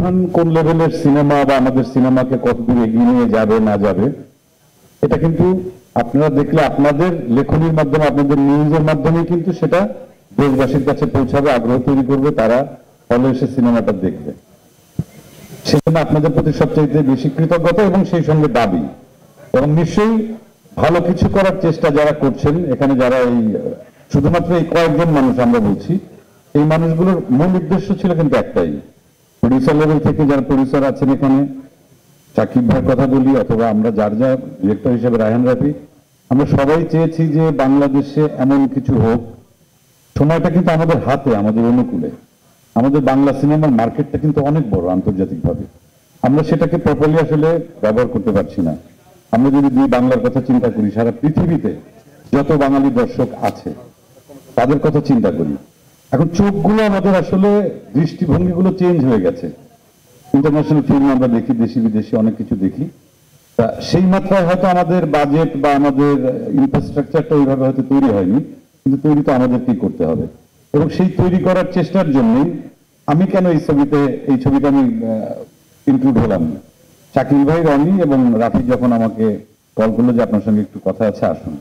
খান কোন লেভেলের সিনেমা বা আমাদের সিনেমাকে কতদূর এগিয়ে নিয়ে যাবে না যাবে, এটা কিন্তু আপনারা দেখলে আপনাদের লেখনীর মাধ্যমে, আপনাদের নিউজের মাধ্যমে কিন্তু সেটা দেশবাসীর কাছে পৌঁছাবে, আগ্রহ তৈরি করবে, তারা হলে এসে সিনেমাটা দেখবে। সেজন্য আপনাদের প্রতি সবচাইতে বেশি কৃতজ্ঞতা এবং সেই সঙ্গে দাবি, এবং নিশ্চয়ই ভালো কিছু করার চেষ্টা যারা করছেন এখানে, যারা এই শুধুমাত্র এই কয়েকজন মানুষ আমরা বলছি, এই মানুষগুলোর মূল উদ্দেশ্য ছিল কিন্তু একটাই, প্রডিউসার লেভেল থেকে যারা প্রডিউসার আছেন এখানে, সাকিব ভাইয়ের কথা বলি অথবা আমরা যার যা ডিরেক্টর হিসেবে রায়হান রাফি, আমরা সবাই চেয়েছি যে বাংলাদেশে এমন কিছু হোক, সময়টা কিন্তু আমাদের হাতে, আমাদের অনুকূলে। আমাদের বাংলা সিনেমার মার্কেটটা কিন্তু অনেক বড় আন্তর্জাতিকভাবে, আমরা সেটাকে প্রপারলি আসলে ব্যবহার করতে পারছি না। আমরা যদি দুই বাংলার কথা চিন্তা করি, সারা পৃথিবীতে যত বাঙালি দর্শক আছে তাদের কথা চিন্তা করি, এখন চোখগুলো আমাদের আসলে দৃষ্টিভঙ্গিগুলো চেঞ্জ হয়ে গেছে। ইন্টারন্যাশনাল ফিল্ম আমরা দেখি, দেশি বিদেশি অনেক কিছু দেখি, তা সেই মাত্রায় হয়তো আমাদের বাজেট বা আমাদের ইনফ্রাস্ট্রাকচারটা ওইভাবে হয়তো তৈরি হয়নি, কিন্তু তৈরি তো আমাদেরকেই করতে হবে। এবং সেই তৈরি করার চেষ্টার জন্যই আমি কেন এই ছবিটা আমি ইনক্লুড হলাম, শাকিল ভাই, রনি এবং রাফি যখন আমাকে কল করলো যে আপনার সঙ্গে একটু কথা আছে আসুন,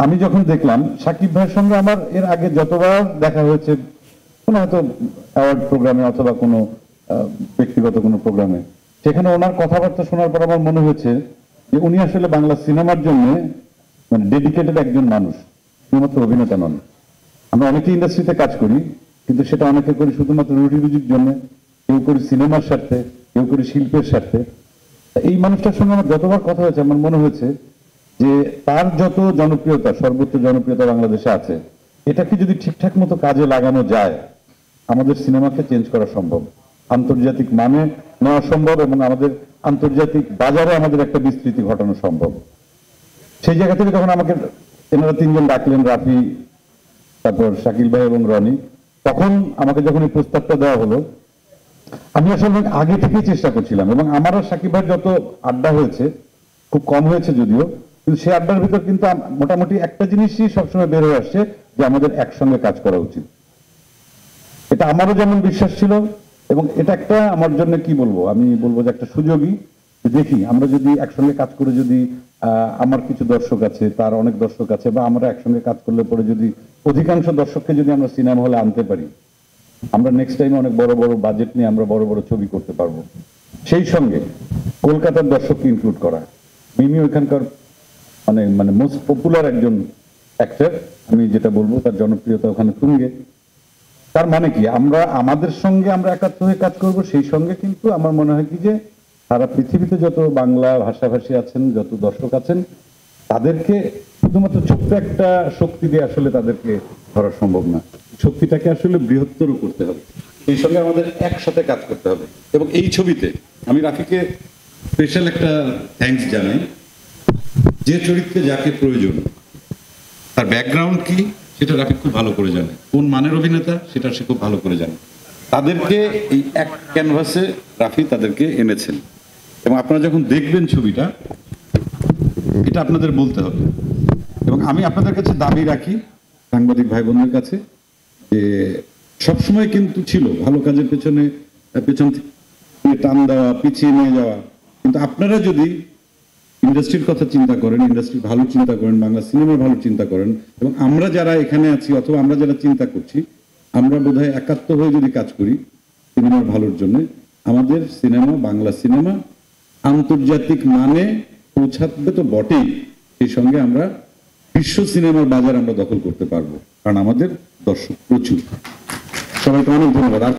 আমি যখন দেখলাম শাকিব ভাইয়ের সঙ্গে আমার এর আগে যতবার দেখা হয়েছে, কোনো হয়তো অ্যাওয়ার্ড প্রোগ্রামে অথবা কোনো ব্যক্তিগত কোনো প্রোগ্রামে, সেখানে ওনার কথাবার্তা শোনার পর আমার মনে হয়েছে যে উনি আসলে বাংলা সিনেমার জন্য মানে ডেডিকেটেড একজন মানুষ, শুধুমাত্র অভিনেতা নন। আমরা অনেকে ইন্ডাস্ট্রিতে কাজ করি, কিন্তু সেটা অনেকে করি শুধুমাত্র রুটি রুজির জন্য, কেউ করি সিনেমার স্বার্থে, কেউ করি শিল্পের স্বার্থে। এই মানুষটার সঙ্গে আমার যতবার কথা হয়েছে আমার মনে হয়েছে যে তার যত জনপ্রিয়তা, সর্বোচ্চ জনপ্রিয়তা বাংলাদেশে আছে, এটাকে যদি ঠিকঠাক মতো কাজে লাগানো যায়, আমাদের সিনেমাকে চেঞ্জ করা সম্ভব, আন্তর্জাতিক মানে নেওয়া সম্ভব, এবং আমাদের আন্তর্জাতিক বাজারে আমাদের একটা বিস্তৃতি ঘটানো সম্ভব। সেই জায়গা থেকে যখন আমাকে এনারা তিনজন ডাকলেন, রাফি, তারপর শাকিল ভাই এবং রনি, তখন আমাকে যখন এই প্রস্তাবটা দেওয়া হলো, আমি আসলে আগে থেকেই চেষ্টা করছিলাম, এবং আমার আর শাকিব ভাইয়ের যত আড্ডা হয়েছে, খুব কম হয়েছে যদিও, কিন্তু সেই আড্ডার ভিতর কিন্তু মোটামুটি একটা জিনিসই সবসময় বের হয়ে আসছে যে আমাদের একসঙ্গে কাজ করা উচিত। এটা আমারও যেমন বিশ্বাস ছিল, এবং এটা একটা আমার জন্য কি বলবো, আমি বলবো যে একটা সুযোগই, দেখি আমরা যদি একসঙ্গে কাজ করে, যদি আমার কিছু দর্শক আছে, তার অনেক দর্শক আছে, বা আমরা একসঙ্গে কাজ করলে পরে যদি অধিকাংশ দর্শককে যদি আমরা সিনেমা হলে আনতে পারি, আমরা নেক্সট টাইমে অনেক বড় বড় বাজেট নিয়ে আমরা বড় বড় ছবি করতে পারবো। সেই সঙ্গে কলকাতার দর্শককে ইনক্লুড করা, মিমি ওইখানকার মানে মানে মোস্ট পপুলার একজন অ্যাক্টর, আমি যেটা বলবো তার জনপ্রিয়তা ওখানে তুঙ্গে। তার মানে কি, আমরা আমাদের সঙ্গে আমরা একাত্ম হয়ে কাজ করব, সেই সঙ্গে কিন্তু আমার মনে হয় কি যে সারা পৃথিবীতে যত বাংলা ভাষাভাষী আছেন, যত দর্শক আছেন, তাদেরকে শুধুমাত্র ছোট্ট একটা শক্তি দিয়ে আসলে তাদেরকে ধরা সম্ভব না, শক্তিটাকে আসলে বৃহত্তর করতে হবে, সেই সঙ্গে আমাদের একসাথে কাজ করতে হবে। এবং এই ছবিতে আমি রাফিকে স্পেশাল একটা থ্যাঙ্কস জানাই, যে চরিত্রে যাকে প্রয়োজন, তার ব্যাকগ্রাউন্ড কি সেটা রাফি খুব ভালো করে জানে, কোন মানের অভিনেতা সেটা সে খুব ভালো করে জানে, তাদেরকে এই এক ক্যানভাসে রাফি তাদেরকে এনেছেন। এবং আপনারা যখন দেখবেন ছবিটা, এটা আপনাদের বলতে হবে। এবং আমি আপনাদের কাছে দাবি রাখি, সাংবাদিক ভাই বোনদের কাছে, যে সবসময় কিন্তু ছিল ভালো কাজের পেছনে পেছন থেকে টান দেওয়া, পিছিয়ে নিয়ে যাওয়া, কিন্তু আপনারা যদি ইন্ডাস্ট্রির কথা চিন্তা করেন, ইন্ডাস্ট্রির ভালো চিন্তা করেন, বাংলা সিনেমার ভালো চিন্তা করেন, এবং আমরা যারা এখানে আছি অথবা আমরা যারা চিন্তা করছি, আমরা বোধহয় একাত্ম হয়ে যদি কাজ করি সিনেমার ভালোর জন্য, আমাদের সিনেমা, বাংলা সিনেমা আন্তর্জাতিক মানে পৌঁছাবে তো বটেই, সেই সঙ্গে আমরা বিশ্ব সিনেমার বাজার আমরা দখল করতে পারবো, কারণ আমাদের দর্শক প্রচুর। সবাইকে অনেক ধন্যবাদ।